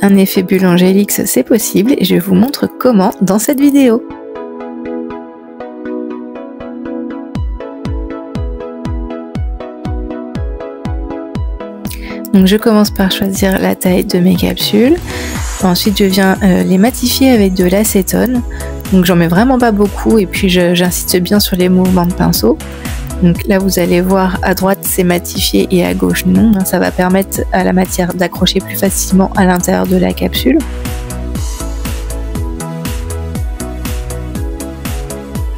un effet bulle Angélix, c'est possible et je vous montre comment dans cette vidéo. Donc je commence par choisir la taille de mes capsules. Ensuite je viens les matifier avec de l'acétone. Donc j'en mets vraiment pas beaucoup et puis j'insiste bien sur les mouvements de pinceau. Donc là vous allez voir à droite c'est matifié et à gauche non. Ça va permettre à la matière d'accrocher plus facilement à l'intérieur de la capsule.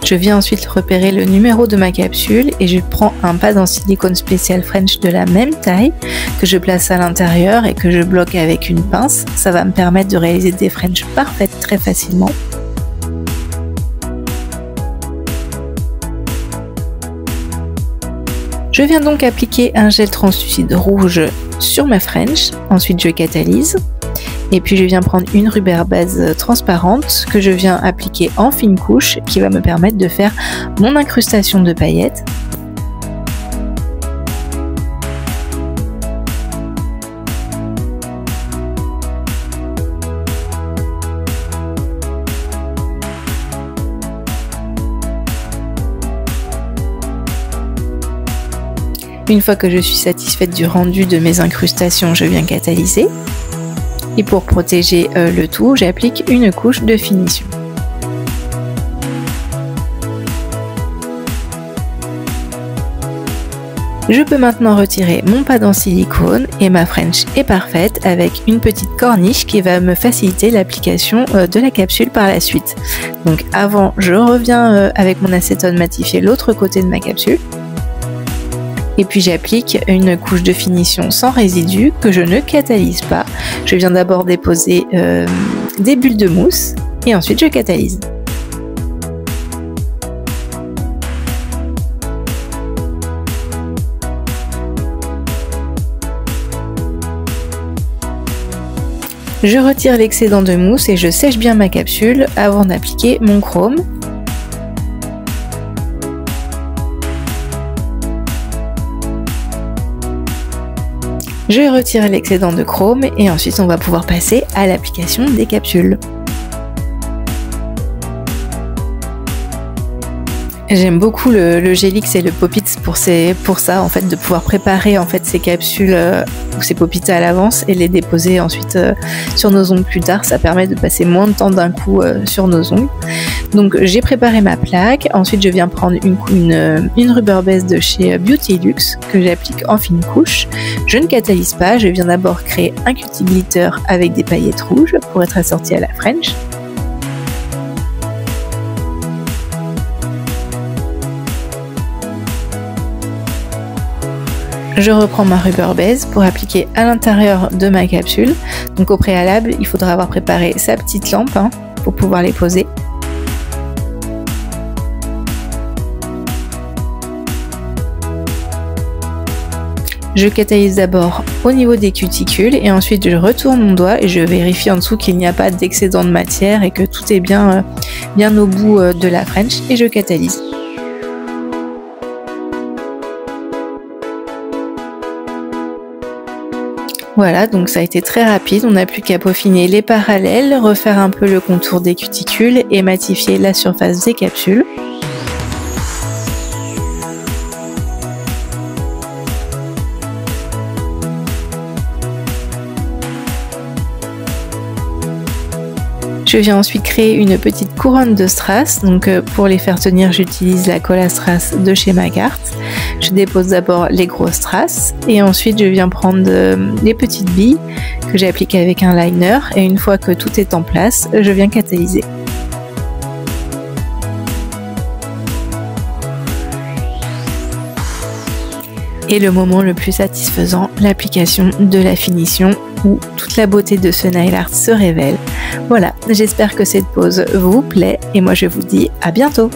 Je viens ensuite repérer le numéro de ma capsule et je prends un pad en silicone spécial French de la même taille que je place à l'intérieur et que je bloque avec une pince. Ça va me permettre de réaliser des French parfaites très facilement. Je viens donc appliquer un gel translucide rouge sur ma French. Ensuite je catalyse. Et puis je viens prendre une rubber base transparente que je viens appliquer en fine couche qui va me permettre de faire mon incrustation de paillettes. Une fois que je suis satisfaite du rendu de mes incrustations, je viens catalyser. Et pour protéger le tout, j'applique une couche de finition. Je peux maintenant retirer mon pad en silicone et ma French est parfaite avec une petite corniche qui va me faciliter l'application de la capsule par la suite. Donc avant, je reviens avec mon acétone matifier l'autre côté de ma capsule. Et puis j'applique une couche de finition sans résidus que je ne catalyse pas. Je viens d'abord déposer des bulles de mousse et ensuite je catalyse. Je retire l'excédent de mousse et je sèche bien ma capsule avant d'appliquer mon chrome. Je retire l'excédent de chrome et ensuite on va pouvoir passer à l'application des capsules. J'aime beaucoup le Gelix et le Pop-It pour ça en fait, de pouvoir préparer en fait ces capsules ou ces Pop-It à l'avance et les déposer ensuite sur nos ongles plus tard. Ça permet de passer moins de temps d'un coup sur nos ongles. Donc j'ai préparé ma plaque, ensuite je viens prendre une rubber base de chez Beauty Luxe que j'applique en fine couche. Je ne catalyse pas, je viens d'abord créer un cutie glitter avec des paillettes rouges pour être assorti à la French. Je reprends ma rubber base pour appliquer à l'intérieur de ma capsule. Donc au préalable, il faudra avoir préparé sa petite lampe pour pouvoir les poser. Je catalyse d'abord au niveau des cuticules et ensuite je retourne mon doigt et je vérifie en dessous qu'il n'y a pas d'excédent de matière et que tout est bien au bout de la French et je catalyse. Voilà, donc ça a été très rapide, on n'a plus qu'à peaufiner les parallèles, refaire un peu le contour des cuticules et matifier la surface des capsules. Je viens ensuite créer une petite couronne de strass. Donc pour les faire tenir, j'utilise la colle à strass de chez Macarte. Je dépose d'abord les gros strass et ensuite je viens prendre les petites billes que j'applique avec un liner. Et une fois que tout est en place, je viens catalyser. Et le moment le plus satisfaisant, l'application de la finition où toute la beauté de ce nail art se révèle. Voilà, j'espère que cette pose vous plaît et moi je vous dis à bientôt.